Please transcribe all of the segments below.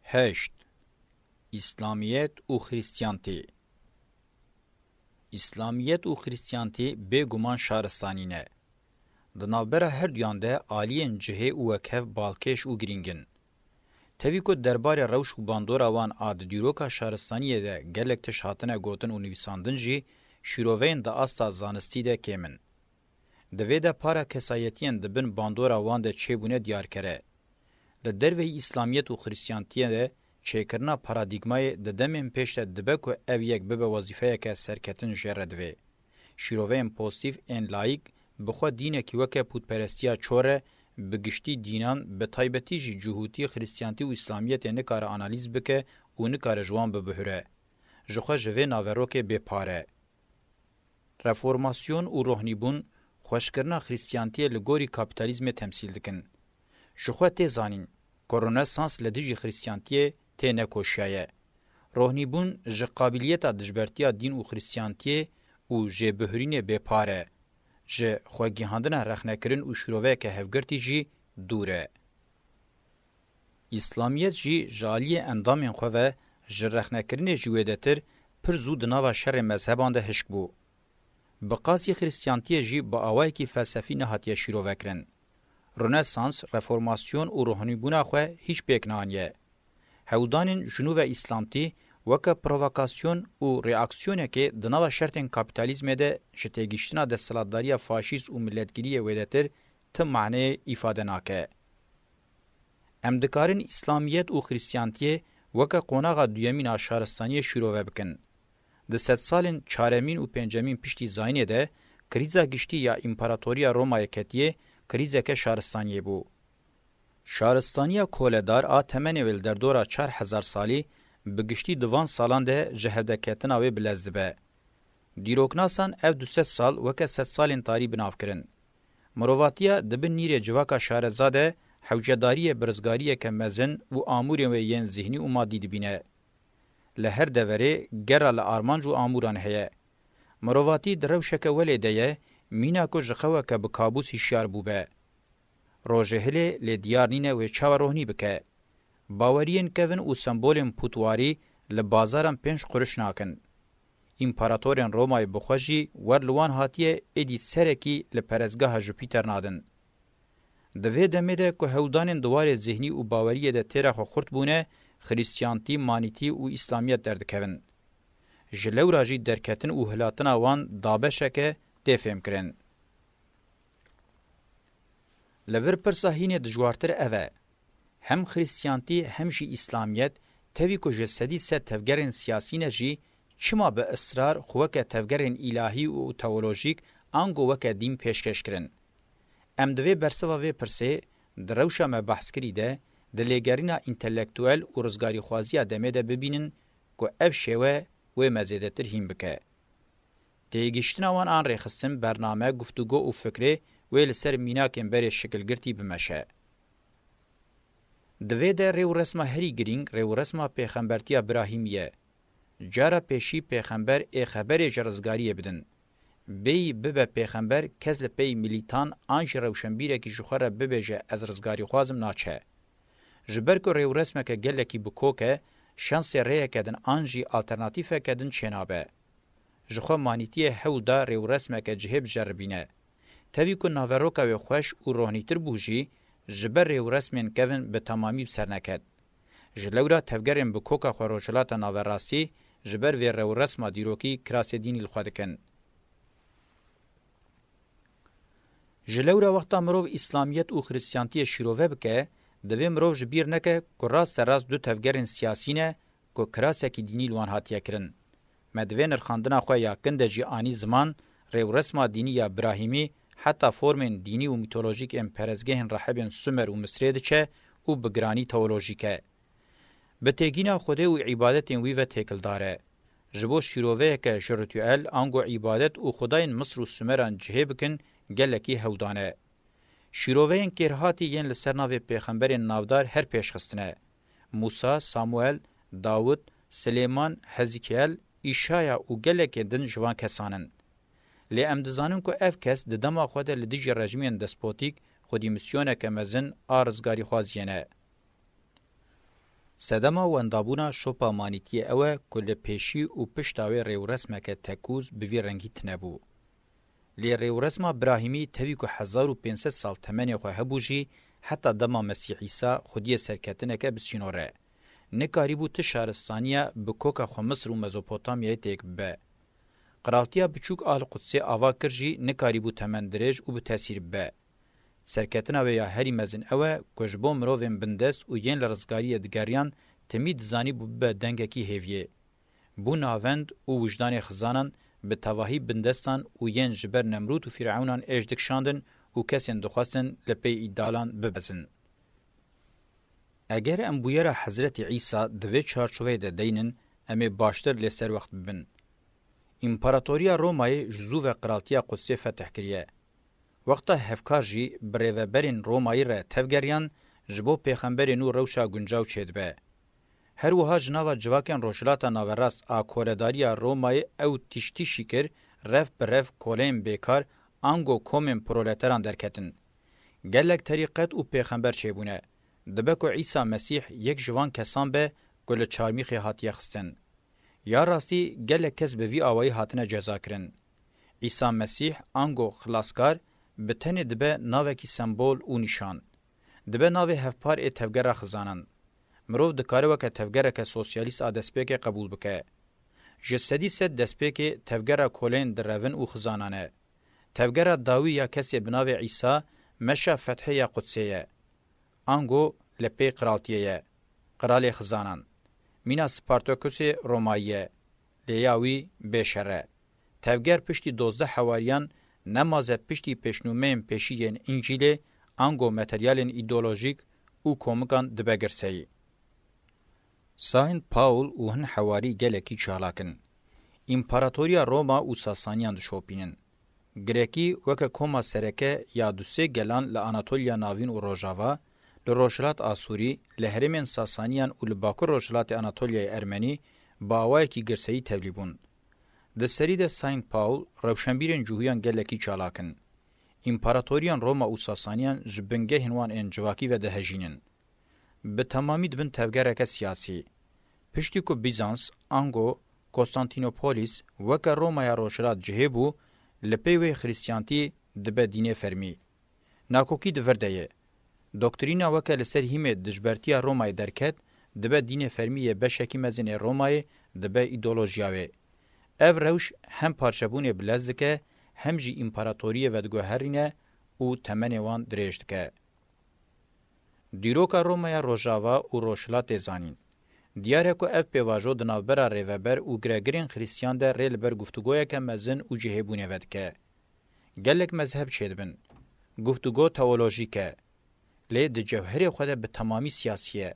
8. اسلامیت و خریستیانتی اسلامیت و خریستیانتی بگومان شارستانی نه. دنابره هر دیانده آلین جهه و وکف بالکش و گرینگن. تاوی که درباره روش و باندورا وان آد دیروکا شارستانیه ده گلک تشهاتنه گوتن و نویساندن جی شیروین ده آستا زانستی ده کمن. دوی ده پارا کسایتین ده بین باندورا وان ده چه دیار کره. ده دروی اسلامیت و خریستیانتیه ده چهکرنا پارادیگمای ده دمین پیش ده دبه که او یک ببه وظیفه که سرکتن جره دوی. شیروین پوستیف این لایک بخوا دینه که وکه پودپرستیا چوره بگشتی دینان به تایبتی جی جهوتی خریستیانتی و اسلامیت نکاره آنالیز بکه و نکاره جوان ببهره. جخوا جوه ناوروک بپاره. رفورماسیون و روحنیبون خوشکرنا خریستیانتی لگوری کابیتالیزم تمثیل دکن. جخوا تی زانین کرونا سانس لدیجی خریستیانتی تی نکوشیایه. روحنیبون جه قابلیتا دجبرتیا دین و خریستیانتی و جه بهرین بپاره. جه خواگیهاندن رخنکرین و شروعه که هفگرتی جی دوره. اسلامیت جی جالی اندامین خواه جه رخنکرین جویده تر پر زود ناو شر مذهبان ده هشک بو. بقاسی خریستیانتی جی با آوائی که فلسفی نهاتیه شروعه کرن. رنسانس، رفورماسیون و روحانیبونا خواه هیچ بیکنانیه. هودانین جنوب اسلامتی وکه پرووکاسیون و ریاکسیونه که دناو شرطن کابیتالیزم ده شتیگیشتنا دستلاتداری فاشیست و ملتگیری ویدتر تم معنی ifade ناکه. امدکارن اسلامیت و خریستیانتی وکه قوناغا دویمین شارستانی شروع بکن. ده 100 سالن چهارمین و پنجمین پشتی زاینه ده کریزا گشتی یا امپراتوریا رومای کتیه کریزه که شارستانی بو. شارستانیا کولدار آ تمنی ویل در دورا 4000 سالی بگشتی دوان سالان ده جهردکتنا وی بلزدبه. دیروکناسان او 200 سال وکه 100 سالین تاری بناف کرن. مرواتیا دبن نیر جواکا شارزاده حوجداری برزگاری که مزن و آموری و ین ذهنی و مادی دبینه. لهر دوره گره لآرمانج و آموران هیه. مرواتی دروشک ولی ده مینا کو جخوا که بکابوس هشیار بوبه. روژهله لدیار نینه و چاو روحنی بکه. باورین کون او سمبولن پوتواری لبازارن 5 قرش ناکن. امپراتورین رومای بخوشی ورلوان هاتیه ایدی سرکی لپرزگاه جوپیتر نادن. دوی دمیده که هودانین دوار ذهنی و باوریه ده تیرخ و خورد بونه خریستیانتی، مانیتی و اسلامیت دردکون. جلو راجی درکتن و هلاتن آوان دابشکه دفهم کرن. لور پرساهین دجوارتر اوه. هم خریستیانتی هم جی اسلامیت تاوی که جسدی سه تفگرین سیاسین جی چما به اصرار خوکه تفگرین الهی و تئولوژیک آنگو وکه دین پیشکش کرن. ام دوی برسوا وی پرسه دروشا ما بحث کریده دلیگرینا انتلیکتوال و رزگاری خوازی دمه ده ببینن که اف شوه و مزیده تر هیم بکه. تیگیشتن آوان آن ریخستن برنامه گفتگو و فکره ویل سر میناکن بری شکل گرتی بمشه. دوی ده ریو رسمه هری گرینگ ریو رسمه پیغمبرتی ابراهیمیه. جارا پیشی پیغمبر ای خبر جرزگاریه بدن. بی ببه پیغمبر کزل پی ملیتان آنج روشنبیره که جخوره ببیجه از رزگاری خوازم ناچه. جبر که ریو رسمه که گلکی بکوکه شانس ریه کدن آنجی آلترناتیفه کدن چنابه. جخوا مانیتی هودا ریو رسمه که جهب جربینه. تاوی که ناوروکا و خوش و روحنیتر بوجی جبر ریو رسمین کون به تمامی بسر نکد. جلورا تفگرین بکوکا خواروجلات ناوراستی جبر وی ریو رسمه دیروکی کراس دینی الخوادکن. جلورا وقتا مروف اسلامیت و خریستیانتی شیروه بکه دوی مروف جبیر نکه که راست راست دو تفگرین سیاسینه که کراسکی دینی لوان هاتیه کرن. مدوی نرخاندنا خواه یا کنده جی آنی زمان ریو رسمه دینی یا ابراهیمی حتی فرمین دینی و میتولوژیک امپرزگهن رحبین سومر و مصریده چه و بگرانی تئولوژیکه. به تیگینا خوده و عبادتین ویوه تیکل داره. جبو شیروه که جرتوال آنگو عبادت و خداین مصر و سومران جهه بکن گلکی هودانه. شیروهین کرهاتی ین لسرناو پیغمبر ناودار هر پیشخستنه. موسی، ساموئل، داود، سلیمان، حزیکیل، ایشایا و گلک دن جوان کسانن. لی ام دزانن که اف کس د دما خود لدیج رژیمین دسپوتیک خودی میسیونه که مزن ارزگاری خوازینه. سدما وندابونا شوپا مانیتی اوه کل پیشی و پشتاوی ریو رسمک تکوز بوی رنگی تنبو. لی ریو رسما براهیمی تاوی که 1500 سال تمنی خواه هبوجی حتی دما مسیح عیسی خودی سرکتنک بسینوره. نکاری بو تشارستانیا بکوکا خو مصر و مزوپوتامیای تیک به. قرالتیا بچوک آل قدسی آوا کرجی نکاری بو تمن درج و بتاثیر به. سرکتنا ویا هری مزن اوه کجبو مروفین بندست و ین لرزگاری دگریان تمید زانی بو به دنگکی هیویه. بو ناوند و وجدان خزانان به تواهی بندستان و ین جبر نمرود و فرعونان اجدک شاندن و کسین دخواستن لپی ایدالان ببزن. اگر ام بویره حضرت عیسی دوی چارچوه ده دینن امی باشتر لسر وقت ببن. امپراتوریا رومای جزو و قرالتیا قدسی فتح کریه. وقتا هفکار جی بریوبرین رومایی را تفگریان جبو پیغمبر نو روشا گنجاو چید به. هر وها جناوا جواکن روشلاتا ناوراست آکورداریا رومای او تشتی شکر رف برف کولین بیکار انگو کومن پرولتران درکتن. گلک طریقت او پیغمبر چیبونه. دبکو عیسی مسیح یک جوان کسان به گل چارمیخی هاتی خستن. یا راستی گلک کس به وی آوائی هاتنه جزا کرن. عیسی مسیح انگو خلاصکار به تن دبه ناوکی سمبول او نشان. دبه ناوی هفپار ای تفگر خزانن. مروف دکاره وکه تفگر که سوسیالیست آدسپیک قبول بکه. جسدی سد دسپیک تفگر کولین در روین او خزانانه. تفگر داوی یا کسی بناوی عیسی مشا فتحه یا قدسیه. انگو لپی قرالتیه. قرال خزانان. مینا سپارتاکوس روماییه. لیاوی بشره. تفگر پشتی 12 حواریان نمازه پشتی پیشنومه پیشیین انجیل انگو متریالین ایدولوژیک او کومکان دبگرسهی. ساین پاول و هن حواری گلکی چالاکن. امپراتوریا روما و ساسانیان دشوپینن. گریکی وکه کوما سرکه یا دوسه گلان لاناتولیا ناوین و روژاوا، لروشلات آسوری، لهرمین ساسانیان و لباکر روشلات اناتولیای ارمنی باوای کی گرسهی تبلیبون. د سری د ساین پاول روشنبیرن جوهیان گلکی چالاکن. امپراتوریان روما و ساسانیان جبنگه هنوان ان جواکی و دهجینن. به تمامی دبن تفگرک سیاسی. پشتی کو بیزانس، انگو، کنستانتینوپولیس وکه روما یا روشلات جهبو لپیوی خریستیانتی دبه دینه فرمی. ناکوکی دورده دکترینا وکه لسر هیمه دجبرتیا رومای درکت دبه دینه فرمیه بشکی مزین رومای دبه ایدولوژیاوی. او روش هم پارچبون بلزدکه هم جی امپراتوریه ودگوهرینه او تمنی وان دریشتکه. دیروکا رومایا روژاوا و روشلات زانین. دیاره که اف پیواجو دناوبرا ریوبر و گرگرین خریستیان ده ریل بر گفتگویا که مزن و جهبونه ودکه. گلک مذهب چیدبن. گفتگو تئولوژیکه. لی ده جوهری خود به تمامی سیاسیه.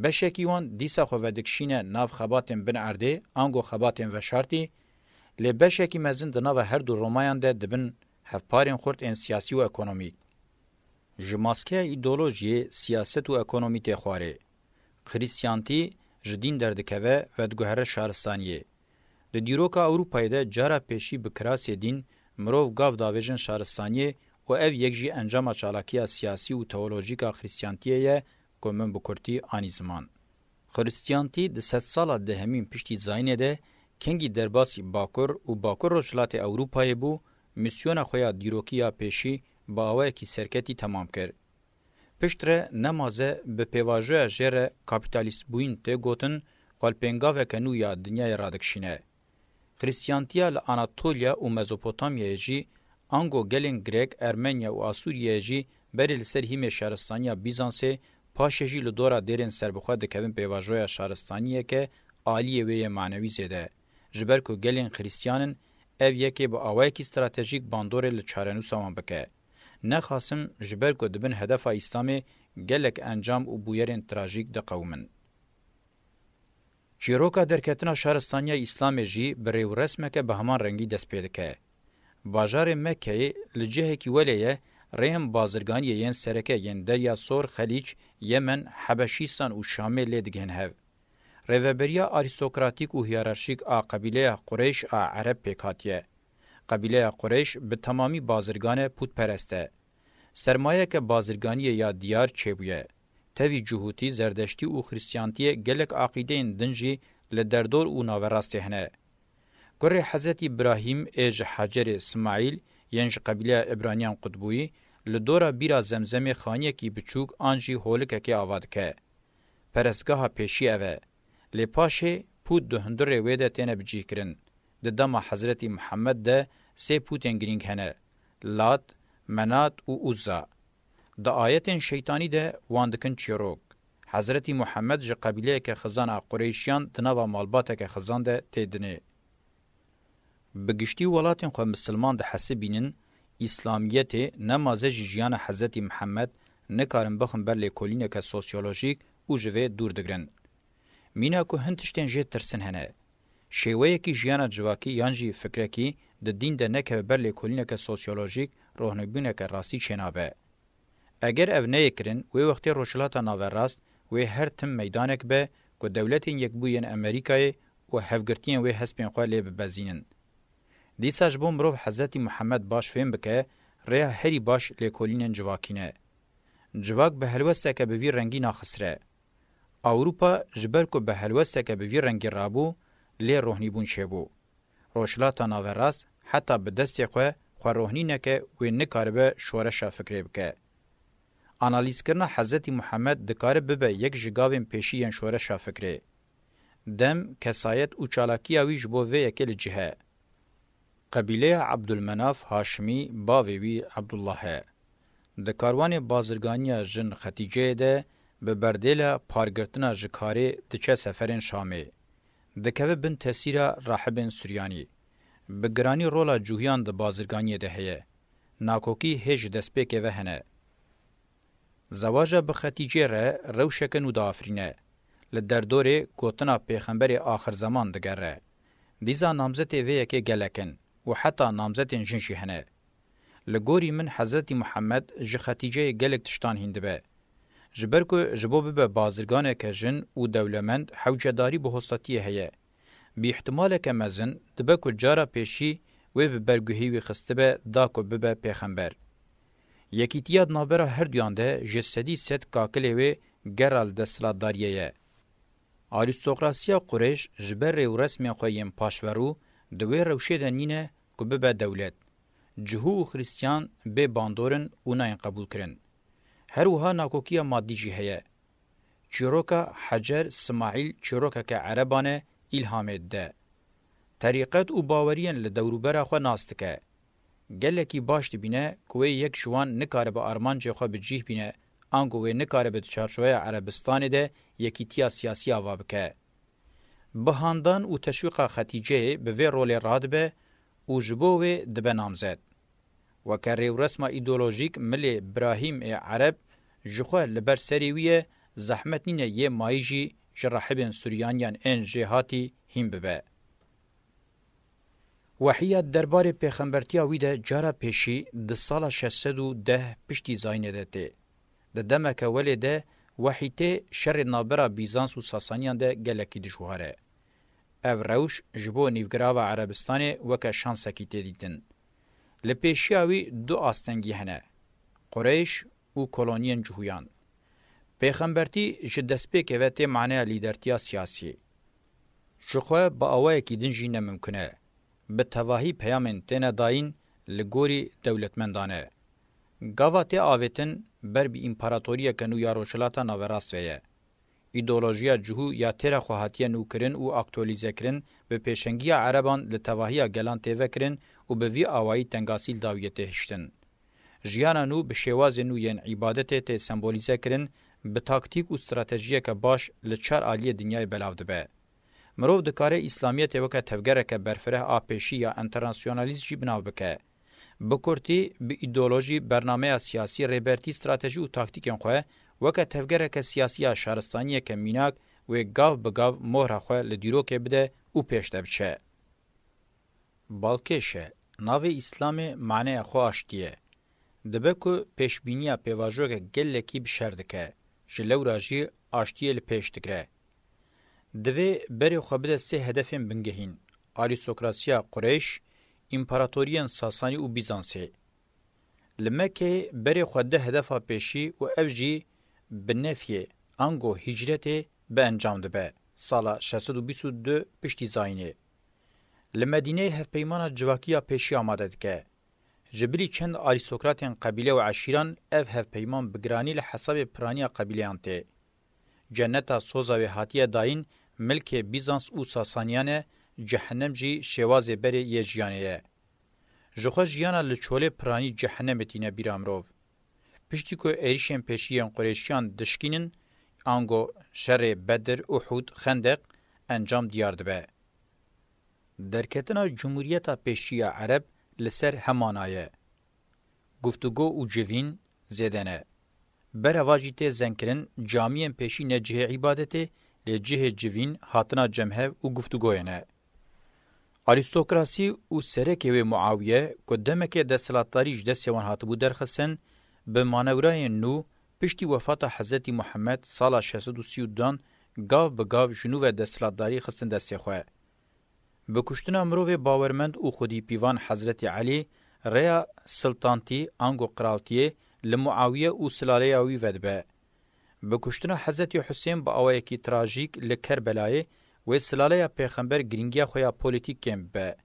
بشکیوان دیسا خو ودکشینه ناف خباتن بن عرده انگو خباتن و شرطی لی بشکی مزن ده ناو هر دو رومایان ده دبن هفپارین خورد این سیاسی و اکونومی. جماسکه ایدولوژی سیاست و اکونومی تخواره. خریستیانتی جدین دردکوه و دگوهر شهرستانیه. ده دیروکا اروپای ده جارا پیشی بکراسی دین مروف گاو داویجن شهرستانیه و او یک جی انجام چالاکی سیاسی و تئولوژیکا خریستیانتیه کومن بکرتی آنی زمان. خریستیانتی ده 100 ساله ده همین پشتی زاینه ده کنگی درباسی باکر و باکر روشلات اروپای بو میسیون خویا دیروکیا پیشی با اوه کی سرکتی تمام کرد. پشتره نمازه به پیواجوه جره کپیتالیست بوین ته گوتن قلپنگاوه کنویا دنیای رادکشینه. خریستیانتیا لاناتولیا و مزوپوتامیه جی انگو گلین گریک، ارمنیا و آسوریه جی بری لسر هیم شهرستانیا بیزانسه پاشه جی لدورا دیرین سربخواه دکوین پیواجوه شهرستانیه که آلیه وی معنوی زیده. جبر که گلین خریستیانن او یکی با آوائی که استراتژیک باندور لچارنو سامان بکه. نخاسم جبر که دبن هدف اسلامی گلک انجام و بویرین تراژیک ده قومن. چیروکا درکتنا شهرستانیا اسلام جی بری و رسمکه به همان رنگی دست پیده که. باجار مکه لجهه کی ولیه ریم بازرگانی ین سرکه ین دریا سور خلیج یمن حبشیستان و شام لیدگین هف. ریوبریا آریستوکراتیک و هیرارشیک آ قبیله قریش آ عرب پیکاتیه. قبیله قریش به تمامی بازرگان پوت پرسته. سرمایه که بازرگانی یا دیار چه بویه. تاوی جهوتی زردشتی و خریستیانتی گلک عقیدین دنجی لدردور و ناوراسته هنه. گره حضرت ابراهیم ایج حجر اسماعیل ینج قبیله ابرانیان قطبوی لدورا بیرا زمزم خانیه کی بچوک آنجی هولکه که آواد که. پرسگاه پیشی اوه. لپاشه پود دو هندر ویده تینه بجیه کرن. ده دما حضرت محمد ده سه پوتین گرینگ هنه. لات، منات و اوزا. ده آیتین شیطانی ده واندکن چیروک. حضرت محمد جه قبیله که خزان قریشیان دناوا مالباته که خزان ده تیدنه. بگشتی ولاتین خو مسلمان ده حسبینن اسلامیت نمازه جیان حضرت محمد نکارن بخم بر لیکولینه که سوسیولوژیک او جوه دور دگرن. مینا که هنتشتین جه ترسن هنه. شیوه کی جیان جواکی یانجی فکره کی ده دین ده نکه بر لیکولینه که سوسیولوژیک روحنبینه که راستی چنابه. اگر او نیکرن وی وقتی روشلاتا ناوراست وی هر تم میدانک به که دولتین یک بوین امریکای و هفگرتین وی حسبین خواه لی ببزینن. دیساج بوم رو حضرت محمد باش فهم بکه ریا هری باش لیکولینن جواکینه. جواک به هلوسته که به وی رنگی ناخسره. اوروپا جبر که به هلوسته که به وی رنگی رابو لی روحنی بون شبو. روشلاتا ناوراست حتی به دستی خواه روحنی نکه وی نکاره شورشا فکره بکه. آنالیز کرنا حضرت محمد دکاره ببه یک جگاوین پیشی ین شورشا فکره. دم کسایت و چالاکی اوی جبو وی یکل جهه. قبیله عبدالمناف هاشمی باوی عبدالله. دکاروان بازرگانی جن ختیجه ده به بردیل پارگرتنا جکاره دچه سفرین شامه. دکوه بن تسیره راحبین سوریانی. بگرانی رولا جوهیان ده بازرگانی ده هیه. ناکوکی هیج دسپیکه و هنه. زواجه به ختیجه ره روشکن و دافرینه. لدردوره گوتنا پیغمبر آخر زمان دگره. دیزا نامزت ویه که گلکن و حتی نامزت جنشی هنه. لگوری من حضرت محمد جه ختیجه گلک تشتان هنده به. جبر که جبو به بازرگانه که جن و دولمند حوجداری به حسطیه هیه. بی احتماله که مزن دبه که جارا پیشی و به برگوهی وی خسته به دا که به پیغمبر. یکی تیاد نابرا هر دیانده جسدی ست کاکله و گرال دستلاتداریه یه. آریستوکراسیا قریش جبر و رسمی خواهیم پاشورو دوی روشه دنینه که به دولت. جهو و خریستیان به باندورن و ناین قبول کرن. هر وها ناکوکیا مادی جیهه. چیروکا حجر اسماعیل چیروکا که عربانه الهامت ده. طریقت و باورین لدوروبرا خو ناستکه. گلکی باش بینه کوی یک شوان نکاره به آرمانجه خو بجیه بینه آنگوی نکاره به چارچوبه عربستان ده یکیتیا سیاسی آوا بکه. بهاندان و تشویق ختیجه به وی رول راد به و جبوه دبه نامزد. و که ریو رسم ایدولوژیک ملی براهیم عرب جخوه لبر سریویه زحمت نینه یه مایجی جرحبین سوریانیان این جهاتی هم ببه. وحیات دربار پیغمبرتیا ویده جارا پیشی ده سال 610 پشتی زاینه ده ته. ده دمکه ولی ده وحیته شر نابرا بیزانس و ساسانیان ده گلکی دشوهاره. او روش جبو نیوگراو عربستان وکه شانسکی تدیدن. لپیشیاوی دو آستنگی هنه. قریش و کلونین جهویان. پیغمبرتی جدسپیکه و ته معنی لیدرتیا سیاسی. شخوه با آوه کی دنجی نممکنه. به تواهی پیامن تنه داین لگوری دولتمندانه. گاواتی آویتن بر بی امپراتوریه کنو یا روشلاتا ناوراست ویه. ایدولوژیا جهو یا تیره خواهاتی نوکرن و اکتولیزه کرن به پیشنگی عربان لتواهی گلان تیوه کرن و به وی آوائی تنگاسیل داویته هشتن. جیانا نو به شواز نو ین عبادت تی سمبولیزه کرن به تاکتیک و استراتیجیه که باش لچار آلی دنیای بلاو دبه. مرو دکاره اسلامیت وکه تفگره که برفره آپیشی یا انترناسیونالیز جی بناو بکه. بکورتی به ایدولوژی برنامه سیاسی ریبرتی استراتیجی و تاکتیکن خواه وکه تفگره که سیاسی شهرستانیه که میناک و گاو بگاو مهر خواه لدیرو که بده و پیشته بچه. بالکشه ناو اسلام معنی خواه آشتیه. دبه که پیشبینی پیواجو که گلکی بشردکه. جلو راجی آشتیه لپیش دکره. دوی بری خوابده سه هدفین بنگهین. آریستوکراسیا قریش، امپراتوریان ساسانی و بیزانسی. لمکه بری خواده هدفا پیشی و افجی بنفیه انگو هجرت به انجام دبه سالا 622 پشتی زاینه. لمدینه هفپیمان جواکیا پیشی آماده دکه. جبری چند آریستوکراتین قبیله و عشیران اف هفپیمان بگرانی لحساب پرانی قبیله انته. جنتا سوزا و هاتیه داین ملک بیزانس و ساسانیانه جهنم جی شواز بری یه جیانه. جخوا جیانا لچوله پرانی جهنم تینه بیرامروف. پشتی که ایریشین پیشیان قریشیان دشکینن انگو شر بدر احود خندق انجام دیارد به. درکتنا جمهوریتا پیشی عرب لسر همانایه. گفتگو و جوین زیدنه. برواجیت زنکرن جامعین پیشی نجه عبادته لجه جوین هاتنا جمعه و گفتگوینه. آریستوکراسی و سرکه و معاویه قدمه ده سلطاریج ده سیوان هاتبو درخصن به مانورای نو پشتی وفات حضرت محمد سال 632 گاو به گاو جنوب ده سلطداری خستن دستی خواه. به کشتن امروه باورمند او خودی پیوان حضرت علی ریا سلطانتی انگو قرالتیه لمعاویه او سلاله اوی ودبه. به کشتن حضرت حسین با اوه یکی تراژیک لکربلایه و سلاله پیغمبر گرینگیا خویا پولیتیک کم به.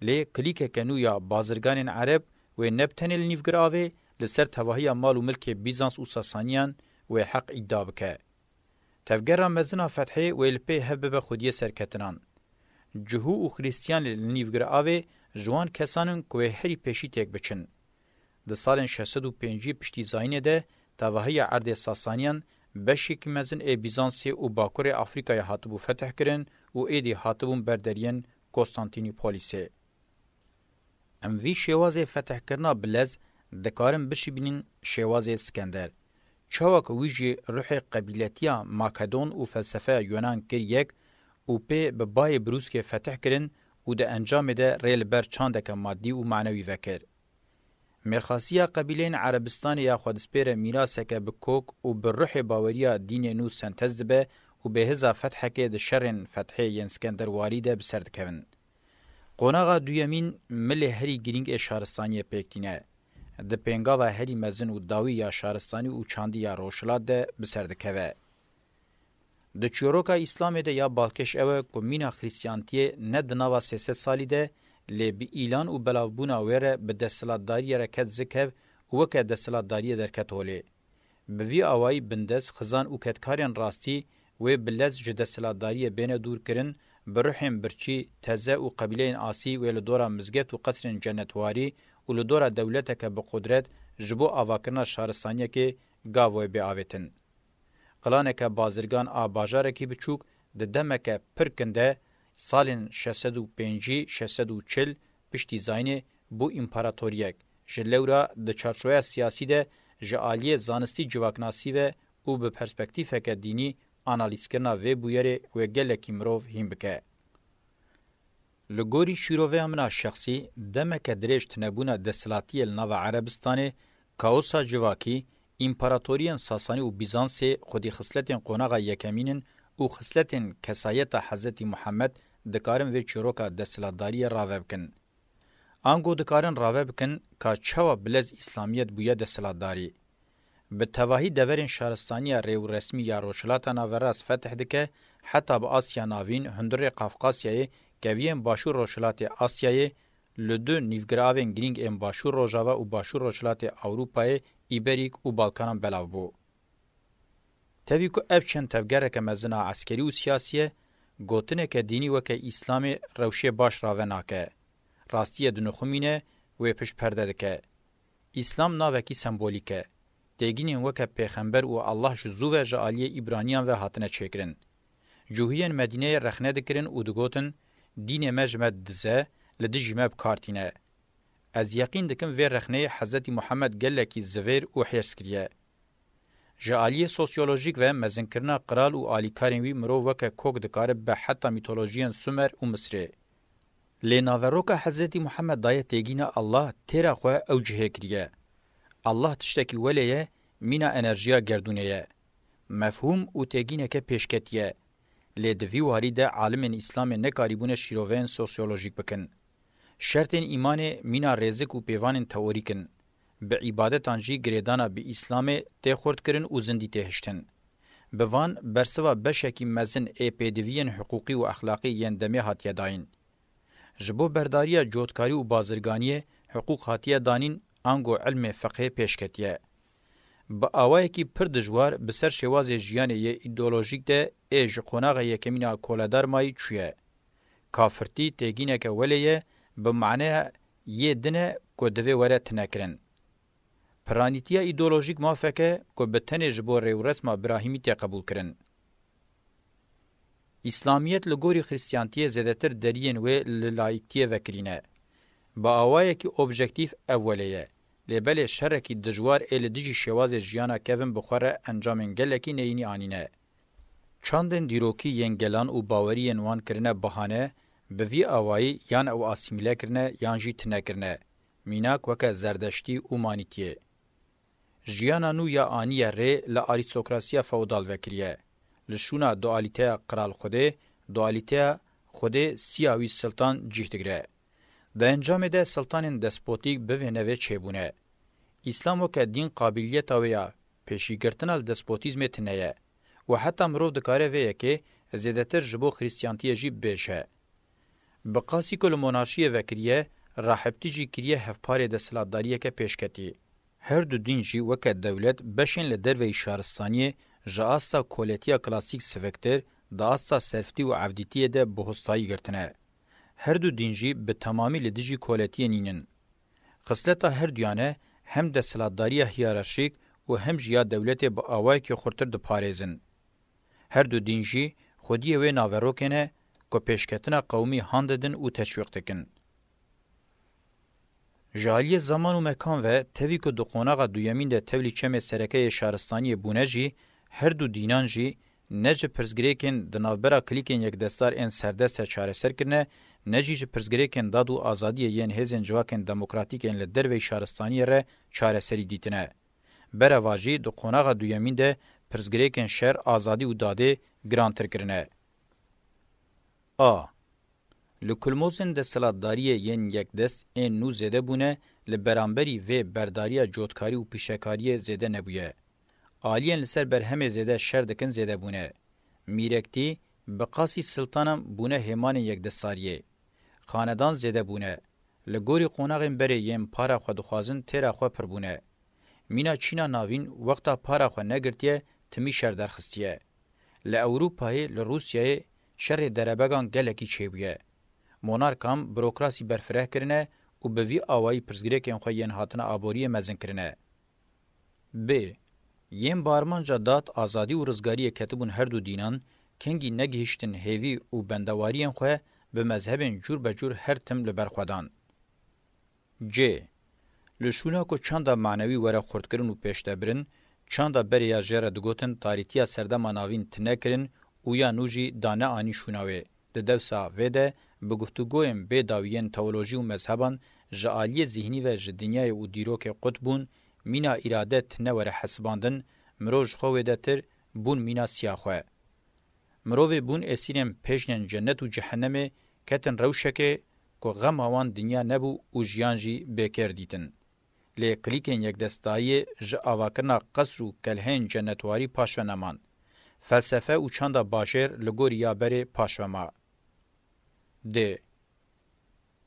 لی کلیک کنو یا بازرگان عرب و نبتن النیفگر آوه لسر تواهی مال و ملک بیزانس و ساسانیان و حق ادعا بکه. تفگر مزنا فتحه و الپی هبه خودی سرکتنان. جهو و خریستیان لنیفگر آوه جوان کسانن که هری پیشی تک بچن. ده سال 605 پشتی زاینه ده تواهی عرد ساسانیان بشک مزن ای بیزانسی و باکور افریقای هاتبو فتح کرن و ایدی هاتبون بردرین قسطنطینیپولیسه. ام وی شواز فتح کرنا بلز دکارم بشی بینین شواز اسکندر. چاوک ویجی روح قبیلتیا ماکدون و فلسفه یونان کریک و پی ببای بروز که فتح کرن و ده انجام ده ریل بر چاندک مادی و معنوی وکر. مرخاصیه قبیلین عربستان یا خودسپیر میراسکه بکوک و بروح باوریا دین نو سنتز به و به هزا فتح که ده شرن فتحه ینسکندر واریده بسرد کون. قوناغا دویمین مل هری گرینگ اشارستانی پیکتینه. ده پینگاوا هری مزن و داوی یا شارستانی و چاندی یا روشلات ده بسرد که. ده چوروکا اسلام ده یا بالکش اوه کمینا خریستیانتیه نه دناوا 300 سالی ده لی بی ایلان و بلاوبونا ویره به دستلاتداری رکت زکو و که دستلاتداری درکت هولی. به وی آوائی بندز خزان و کتکارین راستی و بلز جدستلاتداری بین دور کرن بروحیم برچی تزه و قبیلین آسی و لدورا مزگت و قصر جنتواری و لدورا دولت که بقدرت جبو آواکرنا شارستانیه که گاوه بی آویتن. قلانه که بازرگان آباجاره کی بچوک ده دمه که پرکنده سالین 605-640 پشتی زاینه بو امپراتوریک جلورا د چارچوبه سیاسی ده جالیه زانستی جواکناسی و او به پرسپکتیف که دینی آنالیز کرنا و بویره و گلکی مروف هم بکه. لگوری شیروه امنا شخصی دمه که دریج تنبونه دسلاتی الناو عربستانه کاوسا جواکی امپراتوریان ساسانی و بیزانسی خودی خصلتین قوناغا یکمینن او خصلتین کسایت حضرت محمد دکارن و چروکا دستلاتداری راوه بکن. آنگو دکارن راوه بکن که چوا بلز اسلامیت بویا دستلاتداری. به تواهی دورین شهرستانی ریو رسمی یا روشلاتا ناوراس فتح دکه حتی با آسیا ناوین هندر قفقاسیای گوین باشور روشلات آسیای لدو نیفگراوین گرینگ ام باشور روژاوا و باشور روشلات اوروپای ایبریک و بالکانان بلاو بو. تاوی که اف چند تفگره که مزنا عسکری و سیاسیه گوتنه که دینی وکه اسلام روشه باش راوه ناکه. راستیه دنخومینه و پش پرده دکه. اسلام ناوکی سمبولیکه. دیگینین وکه پیغمبر و الله جزو و جعالی ایبرانیان و حاتنه چکرن. جوهین مدینه رخنه دکرن و دگوتن دین مجمد دزه لدجی مب کارتینه. از یقین دکم و رخنه حضرت محمد گلکی زویر و حیرس کریه. جعالی سوسیولوژیک و مزنکرنا قرال و آلیکارین وی مرو وکه کوک دکاره به حتی میتولوژیان سومر و مصری. لیناوروکا حضرت محمد دایه تیگینا الله تیرا خواه اوجهه کریه. الله تشتکی ولیه مینا انرژیا گردونه مفهوم او تیگینه که پیشکتیه. لیدوی واری ده عالم اسلام نکاریبون شیروین سوسیولوژیک بکن. شرط ایمان مینا رزق و پیوان تئوریکن. به عبادتان جی گریدانا به اسلام ته خورد کرن او زندی ته هشتن. بوان برسوا بشکی مزن ایپیدوین حقوقی و اخلاقی یندمه هاتیه داین. جبو برداریا جوتکاری و بازرگانی حقوق هاتیه دانین انگو علم فقه پیشکتیه. با آوایی که پر دجوار بسر شواز جیانه یه ایدولوژیک ده ایج قناغ یکمینا کولدار مایی چویه. کافرتی تیگینه که ولیه به معنی یه دنه که دوی وره تنکرن. پرانیتیا ایدولوژیک موافقه که به تنه جبو ریو رسم ابراهیمی تی قبول کرن. اسلامیت لگوری خریستیانتیه زیدتر درین و للایکتیه وکرینه. با آوایی که اوبژکتیف اولیه. لبل شرکی دجوار ال دیجی شواز جیانا کوین بخوره انجامن گلکی نینی آنینه. چاندن دیروکی ینگلان و باوری انوان کرنه بهانه به وی آوایی یان او آسیمیله کرنه یان جی تنه کرنه. میناک وکه زردشتی و مانیتیه. جیانا نو یا آنیه ری لآریستوکراسیا فودال وکریه. لشونا دوالیته قرال خوده، دوالیته خوده سیاوی سلطان جیهتگره. ده انجام ده سلطان دسپوتیک به نوه چهبونه. اسلام وکه دین قابلیت ویا پیشیگرتنال دسپوتیزم تنیه و حتی مروف دکاره ویه که زیدتر جبو خریستیانتیه جی بشه. بقاسی کل مناشیه وکریه راحبتی جی کریه هفپاره ده سلاداریه که پیشکتی. هر دو دین جی وکه دولت بشین لدر و شهرستانیه جاستا کولتیا کلاسیک سفکتر دا استا سرفتی و عفدیتیه ده بهستایی گرتنه. هر دو دینجی به تمامی لدیجی کولتیه نینن. خصلتا هر دیانه هم ده سلاداریه هیرارشیک و هم جیا دولت با آوائی که خورتر ده پاريزن. هر دو دینجی خودیه و ناوروکنه که پیشکتنا قومی هانددن و تشویق دکن. جالی زمان و مکان و تاوی که دو قوناغ دویمین ده تولی چم سرکه شهرستانی بونه جی هر دو دینان جی نج پرزگریکن دنابرا کلیکن یک دستار این سردست چاره سر کرنه نجیج پرزگریکن دادو آزادی ین هزن جواکن دموکراتیکن لدر و شهرستانی ره چاره سری دیتنه. بره واجی دو قوناغ دویمین ده پرزگریکن شهر آزادی و داده گرانتر کرنه. لکلموزن ده سلاداری ین یک دست این نو زده بونه لبرانبری و برداری جوتکاری و پیشکاری زده نبویه. آلین لسر بر همه زده شر دکن زده بونه. میرکتی بقاسی سلطانم بونه همان یک دستاریه. خاندان زده بونه. لگوری قوناغین بره یم پارا خود خوازن تیرا خود پر بونه. مینا چینا ناوین وقتا پارا خود نگرتیه تمی شر درخستیه. لأوروپای لروسیای شر دربگان گلکی چیبیه. مونارکام بروکراسی برفره کرنه و به وی آوائی پرزگریکن خوین هاتنا آبوری مزن کرنه. ب. یم بارمان جداد آزادی و رزگاری کتبون هر دو دینان کنگی نگهشتن هیوی و بندوارین خواه به مذهبین جور بجور هر تم لبرخودان. ج. لشونا کو چاندا معنوی وره خورد کرن و پیشته برن، چاندا بریا جره دگوتن تاریتیا سردما ناوین تنه کرن و یا نوجی دانه آنی شوناوه. ده دوسا ویده به گفتگویم به داویین تئولوژی و مذهبان جعالی ذهنی و جدنیای و دیروک قطبون مینا ارادت نوره حسباندن مروج خواه دتر بون مینا سیاخوه. مروه بون اسیرم پیشنن جنت و جهنم کتن روشکه که غم آوان دنیا نبو و جیانجی بکر دیتن. لی کلیکن یک دستایی ج آواکرنا قصر و کلهن جنتواری پاشونمان. فلسفه و چاندا باشر لگوری یا بره پاشوما. د.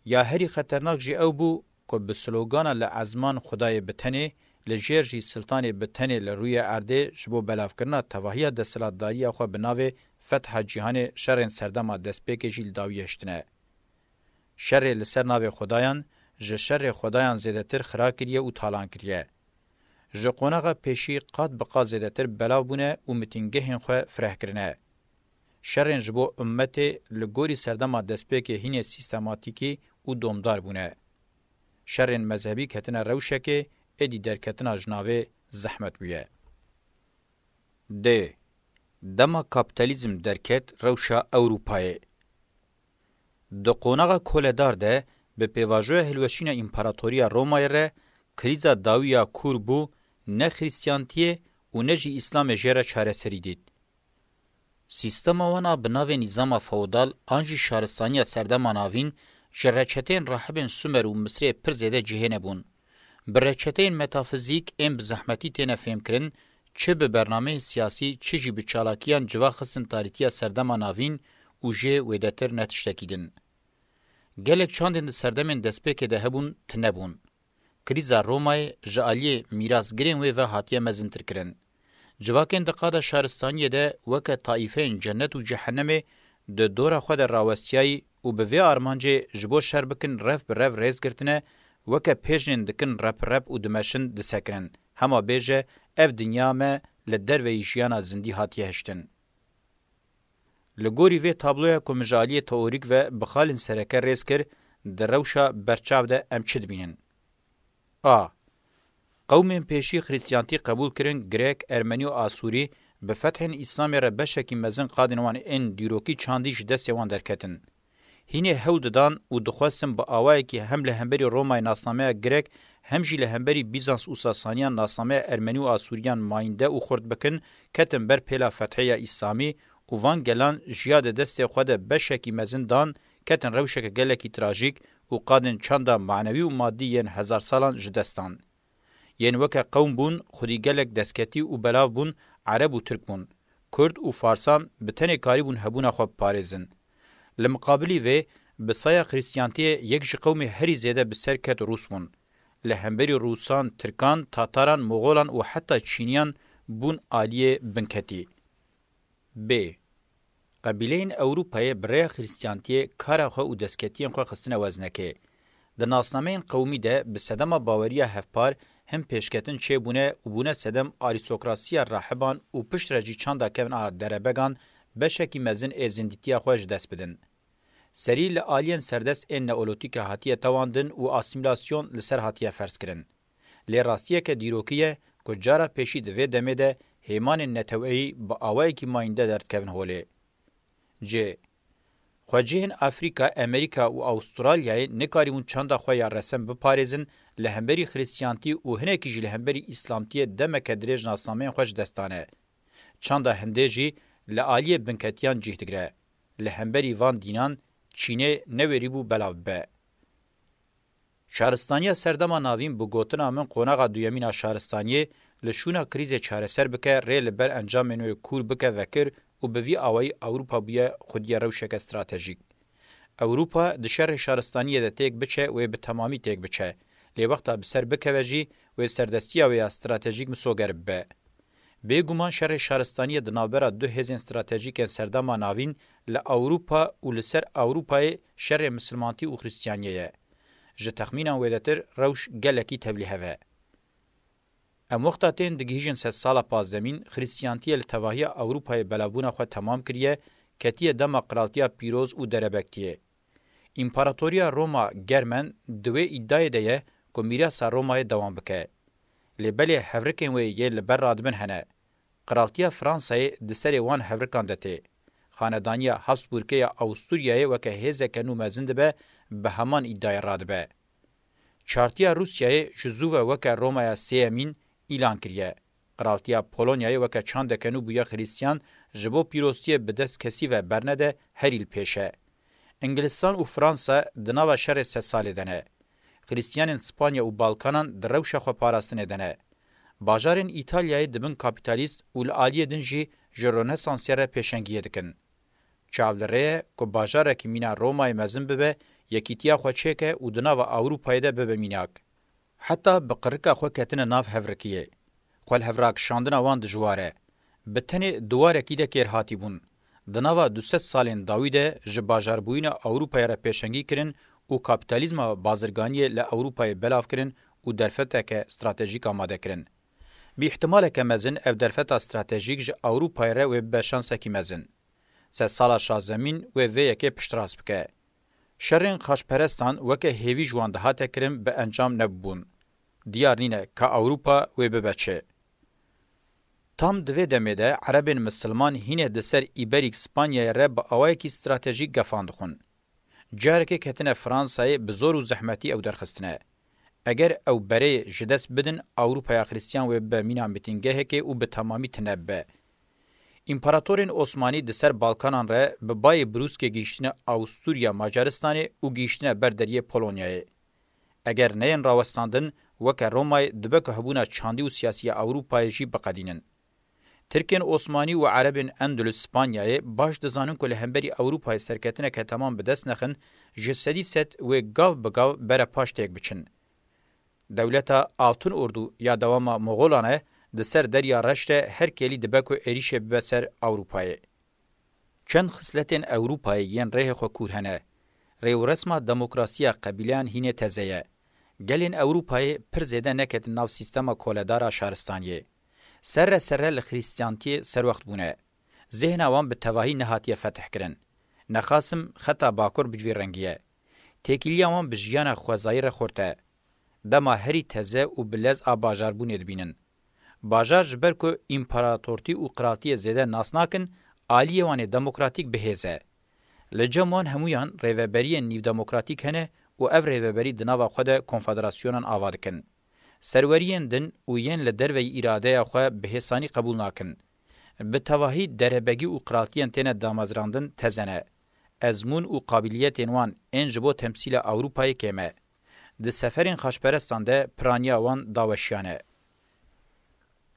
یا هری خطرناک جی او بو که به سلوگانا لعزمان خدای بتنه لجیر جی سلطان بتنه لروی ارده جبو بلاف کرنا تواهی دستلاتداری خو بناوه فتح جهان شرن سردما دسپیک جیل داویشتنه. شر لسر ناوه خدایان ج شر خدایان زیدتر خرا کریه و تالان کریه. ج قوناغا پیشی قاد بقا زیدتر بلاو بونه و متینگهن خو فرح کرنه. شرن جبو امت لگوری سردما دسپیک هین سیستماتیکی و دومدار بونه. شرن مذهبی کتنه روشکه ادی در کتنه جناوه زحمت بیه. د. دما کابیتالیزم درکت روشا اوروپای. د قوناغا کولدار ده به پیواژوی هلوشین امپراتوریا رومای ره کریزا داویا کور بو نه خریستیانتیه و نه جی اسلام جره چاره سری دید. سیستم وانا بناو نظام فودال آنجی شهرستانی سردما ناوین جرچتین راهبن سومر و مصر پر زیده جهنه بون. برچتین متافیزیک ام بزحمتی تنه فهم کرن چه به برنامه سیاسی چه جی به چالاکیان جوا خصن تاریتیا سردما ناوین او جه ویدتر نتشتکیدن. گلک چاندن سردمن دسپیک ده هبون تنبون. کریزا رومای جالی میراث گرین و هاتیه مزنتر کرن. جواکن دقادا شهرستانی ده وک طائفین جنت و جهنم ده دورا خود راوستیایی و به وی آرمانجه جبو شر بکن رف برف ریز گرتنه وک پیجن دکن رپ و دمشن دسکرن. هما بیجه اف دنیا ما لدر و ایشیانا زندی هاتیه هشتن. لگوری وی تابلویا کمجالی تئوریک و بخالن سرکر ریز کر در روشا برچاو ده ام چد بینن. قوم پیشی خریستیانتی قبول کرن گریک، ارمنی و آسوری به فتح اسلامی را بشکی مزن قادنوان این دیروکی چاندیش دست وان درکتن. هینه هود دان و دخواستن با آوایی که هم لهمبری رومای ناسنامه گریک هم جی لهمبری بیزانس و ساسانیان ناسنامه ارمنی و آسوریان ماینده و خورد بکن کتن بر پیلا فتحی اسلامی و وان گلان جیاد دست خود بشکی مزن دان کتن روشک گلکی تراژیک و قادن چاندا معنوی و مادی ین هزار سالان جدستان. ین وکه قوم بون خودی گلک دسکتی و بلاو بون عرب و ترک بون. کرد و فارسان بتنه کاری بون هبون خواب پارزن. لمقابلی وی بسایا خریستیانتی یک جی قوم هری زیده بسر کت روس بون. لهمبری روسان، ترکان، تاتاران، مغولان و حتی چینیان بون آلیه بنکتی. ب. قبیلین اوروپای برای خریستیانتی کارا خو و دسکتیان خو خستنه وزنکه. د ناسنامه قومی ده به صدم باوریه هفپار هم پیشکتن چه بونه و بونه صدم آریستوکراسی راهبان و پشت رجی چاندا کون دربگان بشکی مزن ازندیتیا خوش دست بدن. سری لآلین سردست این نئولوتیک هاتیه تواندن و آسیمیلاسیون لسر هاتیه فرس کرن. لی راستیه که دیروکیه کجارا پیشی دوی دمه ده هیمان نتوئی با آوائی که ماینده درد کون هوله. ج. خواجهن افریقا، امریکا و استرالیای نکاریمون چاندا خویا رسم بپارزن لهمبری خریستیانتی و هنکی جی لهمبری اسلامتی دمک دریج ناسنامه خوش دستانه. چاندا هندجی لآلیه بنکتیان جیهدگره. لهمبری وان دینان چینه نوریبو بلاو به. شهرستانیا سردما ناوین بو گوتنا من قوناغا دویمین شهرستانیه لشونا کریز چاره سر بکه ریل بر انجام منوی کور بکه وکر و به وی آوای اوروپا بیا خودی روشک استراتژیک. اوروپا د شر شهرستانیه ده تیک بچه و به تمامی تیک بچه. لی وقتا بسر بکه وجی و سردستیا و استراتژیک مسوگر به. بیگمان شر شهرستانیه د نابرا دو هزین استراتژیک سردما ناوین ل اوروپا و لسر اوروپای شر مسلمانتی و خریستیانیه. ج تخمینا ویدتر روش گلکی تبلیه و. ام وقتاتین دگیجن 3 سالا پازدمین خریستیانتی التواهی اوروپای بلابونا خو تمام کریه کتیه دما قرالتیا پیروز و دربکتیه. امپراتوریا روما گرمن دوی ادعای ده که میراث رومای دوام بکه. لبلی هفرکن وی یه لبر رادبن هنه. قرالتیا فرانسای دسری وان هفرکان دته. خاندانیا هابسبورگیا اوستوریای وکه هزه کنو مزند به همان ادعای رادبه. چارتیا روسیای جزو وکه رومای سیمین اعلان کریه. قرالتیا پولونیای وکه چند کنو بویا خریستیان جبو پیروستی بدست کسی و برنده هریل پیشه. انگلستان و فرانسا دناوا شر 3 ساله دنه. خریستیان اسپانیا و بالکانان در روش خو پاراستنه دنه. باجارن ایتالیای دبن کاپیتالیست و لآلیه دنجی جرونسانسیره پیشنگیه دکن. چاولره که باجاره که مینا رومای مزن ببه یکیتیا خو چکه و دناوا اوروپای ده ببه میناک. حتی بقرقه خو کتن ناف هفرکیه. خوال هفراک شاندنا وان دجواره. بتنی دواره کی ده کر هاتی بون. دناوا 200 سالین داویده جباجار بوین اوروپای را پیشنگی کرن و کاپیتالیزم بازرگانی ل اوروپای بلاف کرن و درفته که استراتژیک آماده کرن. بی احتمال که مزن اف درفته استراتژیک ج اوروپای را و به شانسه کی مزن. 3 سالا شازمین و وی که پشتراس بکه. شرین خاشپرستان وکه هیوی جوان دهاته کرن به انجام نبون. دیار نینه که اوروپا و ببچه. تام دوی دمیده عربین مسلمان هینه دسر ایبریک سپانیا را با آوائکی استراتژیک گفاند خون. جارکه کتنه فرانسای بزور و زحمتی او درخستنه. اگر او برای جدس بدن اوروپای خریستیان و به مینام بتینگه که او به تمامی تنبه. امپراتورین عثمانی دسر بالکانان را به بای بروس که گیشتنه آوستوریا ماجارستان و گیشتنه بردریه پولونیای. اگر نین راوستاندن وک رومای دبک هبونا چاندی و سیاسی اوروپای جی بقدینن. ترکین عثمانی و عربین اندلس اسپانیای باش دزانن که لهمبری اوروپای سرکتنه که تمام بدست نخن جسدی ست و گاو بگاو بره پاش تیک بچن. دولتا آتون اردو یا دوام مغولانه د سر دریا رشته هر کلی دبکو اریشه بسر اوروپای. چند خصلتین اوروپای ین ریه خو کورهنه. ریو رسما دموکراسیا قبیلان هینه تزیه. گلین اوروپای پر زیده نکت ناو سیستما کولدارا شهرستانیه. سر لخریستیانتی سر وقت بونه. ذهن اوان به تواهی نهاتیه فتح کرن. نخاسم خطا باکور بجوی رنگیه. تکیلی اوان بجیان خوزایر خورته. دما هری تزه و بلز آباجار بونه دبینن. باجار جبر که امپراتورتی و قراتی زیده ناسناکن آلیه وانه دموکراتیک بهیزه. لجمان همویان ریوبری نیو دموکراتیک هنه و او ریوبری دناوا خود کنفدراسیونان آوادکن. سرورین دن و ین لدروی اراده خو بهسانی قبول ناکن. به تواهی دربگی و قراتیان تینه دامازراندن تزنه. ازمون و قابلیت وان انجبو تمثیل اوروپای کمه. د سفرین خاشپرستان ده پرانیا وان داوشیانه.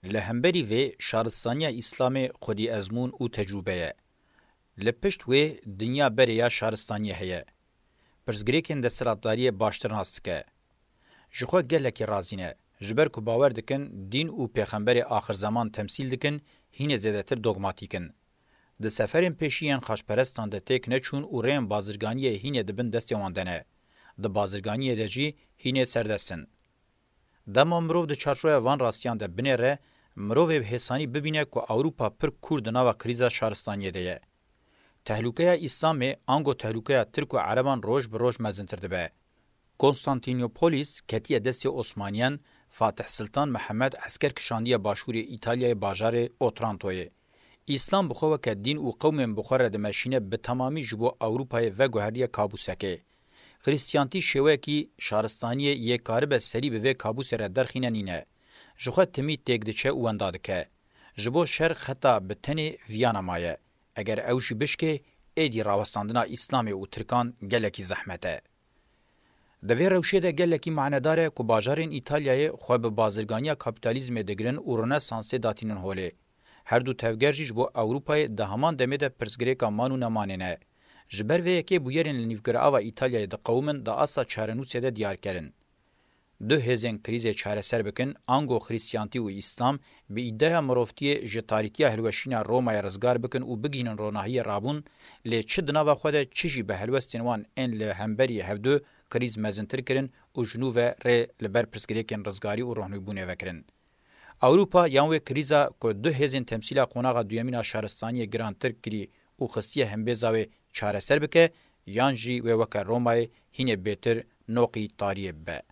لهمبری و شارستانی اسلام خودی ازمون و تجربه. لپشت و دنیا بریا شارستانی هیه. پرزگریکن ده سراتداری باشتر ناستکه. جخوا گلکی رازینه. جبر کو باور دکن دین او پیغمبر آخر زمان تمثیل دکن هینه زیادتر دوگماتیکن. د سفرین پیشیان خاشپرستان ده تک نچون او ریم بازرگانی هینه دبن دستی واندنه. د بازرگانی ده جی هینه سردستن. دما مروف د چارچوی وان راستیان ده بنره مروف حسانی ببینه که اوروپا پر کوردنا و کریزا شهرستانیه ده. تهلوکه اسلام انگو تهلوکه ترک و عربان روش به روش مزنتر ده. کنستانتینوپولیس کتیه دست عثمانیان فاتح سلطان محمد عسکر کشاندی باشور ایتالیای باجار اوترانتوی. اسلام بخواه که دین و قوم بخوره دمشینه به تمامی جبو اوروپای و گوهری کابوسکه. خریستیانتی شوه کی شهرستانی یک کارب سری به کابوس را درخینه نینه. جخواه تمی تیک دچه واندادکه. جبو شرق خطا به تنی ویانا مایه. اگر اوشی بشکه ایدی راوستاندنا اسلام و ترکان گلکی زحمته. دوی روشه ده گلکی معناداره که باجارین ایتالیای خواه به بازرگانی کپیتالیزم دگرن و رنسانس داتینن هوله. هر دو تفگرجیش بو اوروپای ده همان دمه ده پرسگریکا مانو نماننه. جبر وی یکی بویرین لنیفگر آوا ایتالیای ده قومن ده اصا چارنوسه ده دیار کرن. دو هزین کریز چاره سر بکن انگو خریستیانتی و اسلام به ایده مروفتی جتاریتی هلوشین رومای رزگار بکن و بگینن روناهی رابون لی چه دناوا خود چیجی به هلوستین وان این لهمبری هفدو کریز مزنتر کرن و جنوب ری لبر پرسگریکن رزگاری و روحنوبونه وکرن. اوروپا یانوی کریزا که دو هزین تمثیل قوناغا دویمین شهرستانی گرانتر کری و خستیه همبیزاوی چاره سر بکه یانجی و وکر رومای هینه بیتر نوقی تاریه به.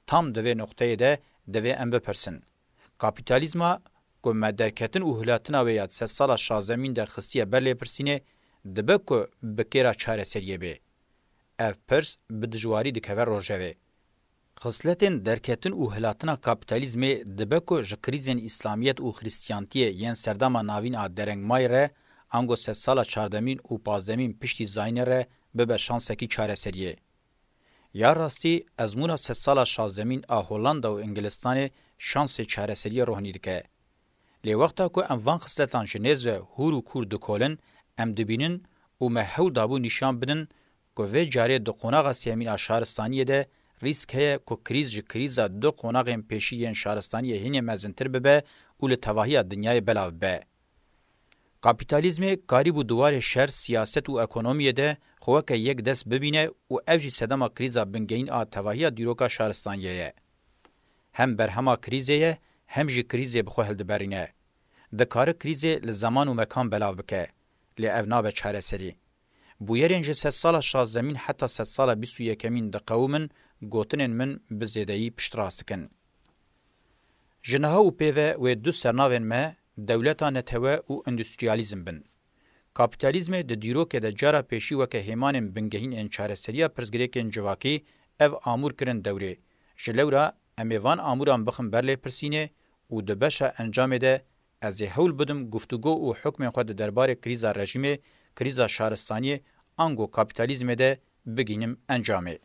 tam دوی نقطه ده دوی ام بپرسن. کاپیتالیزما که مدرکتن و هلاtina و یاد 3 سال 16 مین ده خستیه برلی پرسینه دبه که بکیرا چاره سریه به. اف پرس بدجواری دکوه روژوه. خصلتین درکتن و هلاtina کاپیتالیزم دبه که جکریزن اسلامیت و خریستیانتیه ین سرداما ناوین آد درنگ مای ره انگو 3 سال 14 مین و 15 مین پشتی زاینه ره به شانسکی چاره سریه. یا راستی ازمونا 3 سال 16 مین هولندا و انگلستان شانس چارەسەری روحانی دکه. لی وقتا که ام وان خصلتان جنیز و هورو کور دکولن ام دبینن و محو دابو نشان بدن که وی جاری دو قوناغ سیمین شهرستانیه ده ریسک هیا که کریزا دو قوناغ پیشی شهرستانیه هینه مزنتر ببه و لتواهی دنیای بلاو به. کاپیتالیزم کاری بو دوار شر سیاست و اکونومی ده خو که یک دست ببینه و افجی صدما کریزا بنگین ا تواهی دیروکا شهرستانیه هم برهما کریزه هم جی کریزه بخو هلدبرینه د کار کریزه ل زمان و مکان بلاو بکه ل اونا به چاره سری بو یرنج 3 سال 16 مین حتی 3 سال 21 مین د قومن گوتنن من بزیدایی پشتراستکن جنها و پیوه و دو سرناون ما دولتا نتوه و اندستریالیزم بن. کاپیتالیزم د دیروکه د جارا پیشی وکه هیمانن بنگهین انچاره سریا پرزگریکن جواکی او آمور کرن دوره. جلورا امیوان آموران بخم برلی پرسینه و د بشا انجام ده از هول بدم گفتگو و حکم خود دربار کریزا رژیم کریزا شهرستانی انگو کاپیتالیزم ده بگینم انجامه.